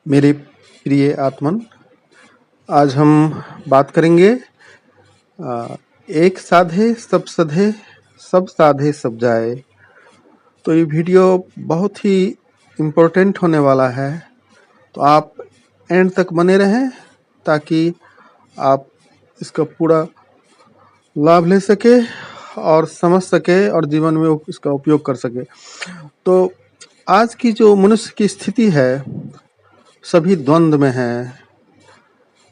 मेरे प्रिय आत्मन, आज हम बात करेंगे एक साधे सब सधे, सब साधे सब जाए। तो ये वीडियो बहुत ही इम्पोर्टेंट होने वाला है, तो आप एंड तक बने रहें ताकि आप इसका पूरा लाभ ले सके और समझ सके और जीवन में इसका उपयोग कर सके। तो आज की जो मनुष्य की स्थिति है, सभी द्वंद्व में है,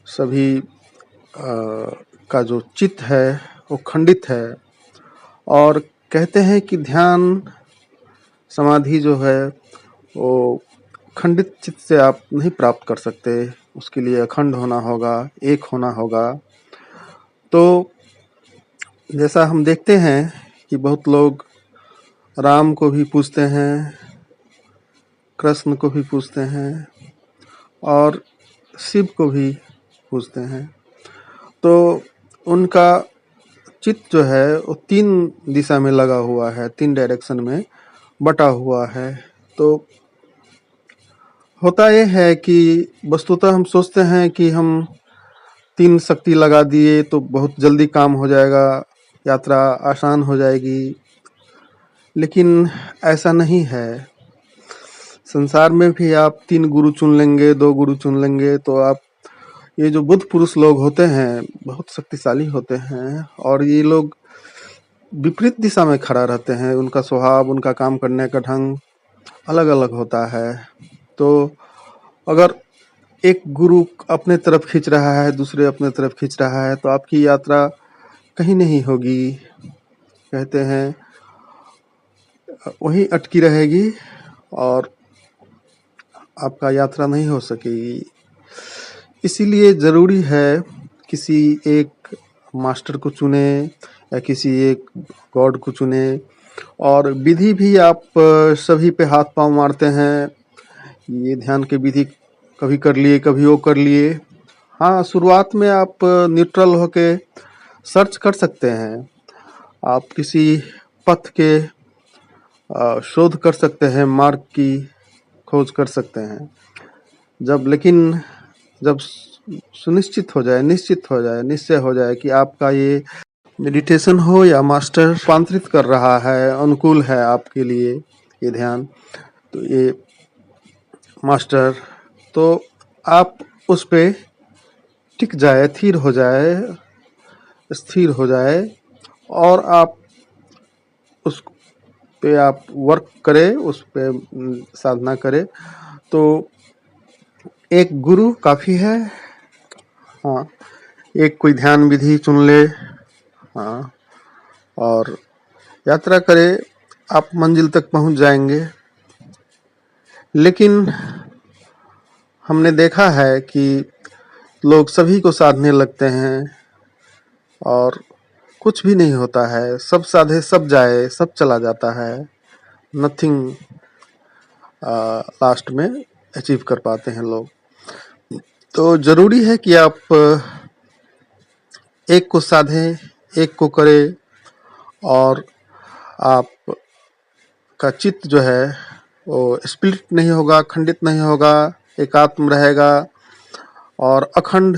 सभी का जो चित्त है वो खंडित है और कहते हैं कि ध्यान समाधि जो है वो खंडित चित्त से आप नहीं प्राप्त कर सकते, उसके लिए अखंड होना होगा, एक होना होगा। तो जैसा हम देखते हैं कि बहुत लोग राम को भी पूजते हैं, कृष्ण को भी पूजते हैं और शिव को भी पूजते हैं। तो उनका चित्त जो है वो 3 दिशा में लगा हुआ है, 3 डायरेक्शन में बटा हुआ है। तो होता ये है कि वस्तुतः हम सोचते हैं कि हम 3 शक्ति लगा दिए तो बहुत जल्दी काम हो जाएगा, यात्रा आसान हो जाएगी, लेकिन ऐसा नहीं है। संसार में भी आप 3 गुरु चुन लेंगे, 2 गुरु चुन लेंगे तो आप ये जो बुद्ध पुरुष लोग होते हैं बहुत शक्तिशाली होते हैं और ये लोग विपरीत दिशा में खड़ा रहते हैं। उनका स्वभाव, उनका काम करने का ढंग अलग अलग होता है। तो अगर एक गुरु अपने तरफ खींच रहा है, दूसरे अपने तरफ खींच रहा है, तो आपकी यात्रा कहीं नहीं होगी, कहते हैं वहीं अटकी रहेगी और आपका यात्रा नहीं हो सकेगी। इसीलिए ज़रूरी है किसी एक मास्टर को चुने या किसी एक गॉड को चुने। और विधि भी आप सभी पे हाथ पांव मारते हैं, ये ध्यान की विधि कभी कर लिए, कभी वो कर लिए। हाँ, शुरुआत में आप न्यूट्रल होके सर्च कर सकते हैं, आप किसी पथ के शोध कर सकते हैं, मार्ग की खोज कर सकते हैं। लेकिन जब सुनिश्चित हो जाए, निश्चित हो जाए, निश्चय हो जाए कि आपका ये मेडिटेशन हो या मास्टर रूपांतरित कर रहा है, अनुकूल है आपके लिए ये ध्यान, तो ये मास्टर, तो आप उस पे टिक जाए, स्थिर हो जाए और आप उस पे आप वर्क करें, उस पे साधना करें। तो एक गुरु काफ़ी है। हाँ, एक कोई ध्यान विधि चुन ले, हाँ, और यात्रा करे, आप मंजिल तक पहुंच जाएंगे। लेकिन हमने देखा है कि लोग सभी को साधने लगते हैं और कुछ भी नहीं होता है, सब साधे सब जाए, सब चला जाता है, नथिंग लास्ट में अचीव कर पाते हैं लोग। तो ज़रूरी है कि आप एक को साधें, एक को करें और आप का चित्त जो है वो स्प्लिट नहीं होगा, खंडित नहीं होगा, एकात्म रहेगा और अखंड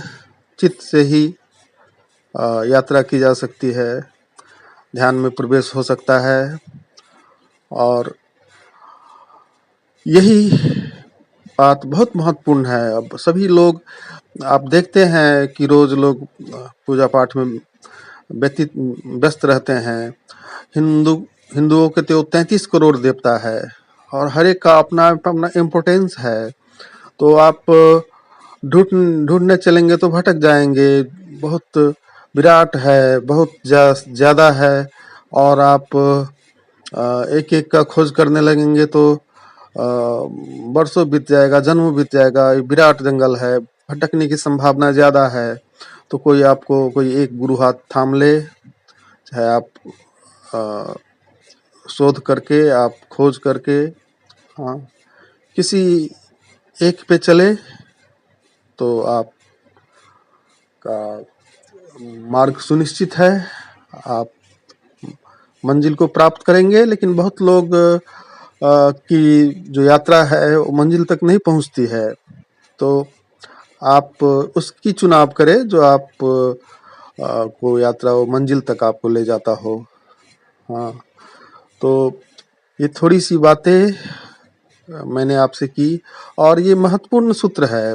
चित्त से ही यात्रा की जा सकती है, ध्यान में प्रवेश हो सकता है। और यही बात बहुत महत्वपूर्ण है। अब सभी लोग आप देखते हैं कि रोज लोग पूजा पाठ में व्यस्त रहते हैं। हिंदुओं के तो 33 करोड़ देवता है और हर एक का अपना अपना इम्पोर्टेंस है। तो आप ढूंढने चलेंगे तो भटक जाएंगे। बहुत विराट है, बहुत ज़्यादा है और आप एक एक का खोज करने लगेंगे तो वर्षों बीत जाएगा, जन्म बीत जाएगा। विराट जंगल है, भटकने की संभावना ज़्यादा है। तो कोई एक गुरु हाथ थाम ले, चाहे आप शोध करके, आप खोज करके, हाँ, किसी एक पे चले तो आप का मार्ग सुनिश्चित है, आप मंजिल को प्राप्त करेंगे। लेकिन बहुत लोग की जो यात्रा है वो मंजिल तक नहीं पहुंचती है। तो आप उसकी चुनाव करें जो आप को यात्रा वो मंजिल तक आपको ले जाता हो। हाँ, तो ये थोड़ी सी बातें मैंने आपसे की, और ये महत्वपूर्ण सूत्र है।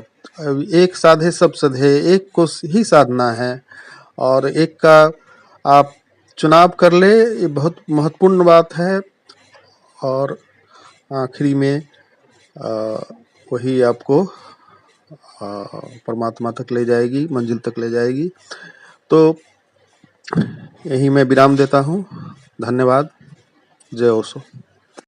एक साधे सब सधे, एक को ही साधना है, और एक का आप चुनाव कर ले, ये बहुत महत्वपूर्ण बात है। और आखिरी में वही आपको परमात्मा तक ले जाएगी, मंजिल तक ले जाएगी। तो यही मैं विराम देता हूँ। धन्यवाद। जय ओशो।